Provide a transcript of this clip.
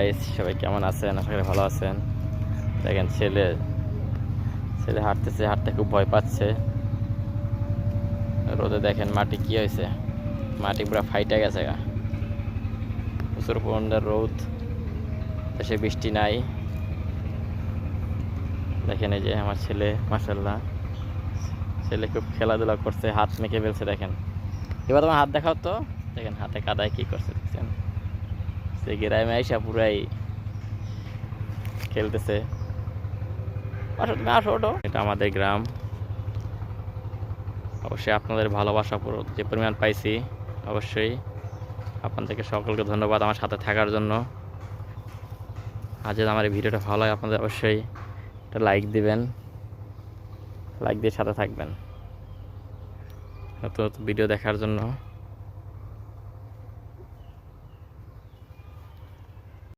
Guys, সবাই কেমন আছেন? আশা করি ভালো আছেন। দেখেন ছেলে ছেলে হাঁটতেছে, হাঁটতে খুব ভয় পাচ্ছে। রোদে দেখেন মাটি কি হয়েছে, মাটি পুরো ফাইটা গেছে গা। প্রচুর পরিমাণে রোদ, দেশে বৃষ্টি নাই। দেখেন এই যে আমার ছেলে, মাশাআল্লাহ, ছেলে খুব খেলাধুলা করছে, হাত মেখে ফেলছে। দেখেন, এবার তোমার হাত দেখাও তো। দেখেন হাতে কাদায় কি করছে, দেখছেন? সে গ্রামে আইসা পুরাই খেলতেছে। আসো তুমি, আসো, ওঠো। এটা আমাদের গ্রাম। অবশ্যই আপনাদের ভালোবাসা পুরো যে পরিমাণ পাইছি, অবশ্যই আপনাদেরকে সকলকে ধন্যবাদ আমার সাথে থাকার জন্য। আর যদি আমার এই ভিডিওটা ভালো হয়, আপনাদের অবশ্যই একটা লাইক দিবেন, লাইক দিয়ে সাথে থাকবেন নতুন নতুন ভিডিও দেখার জন্য।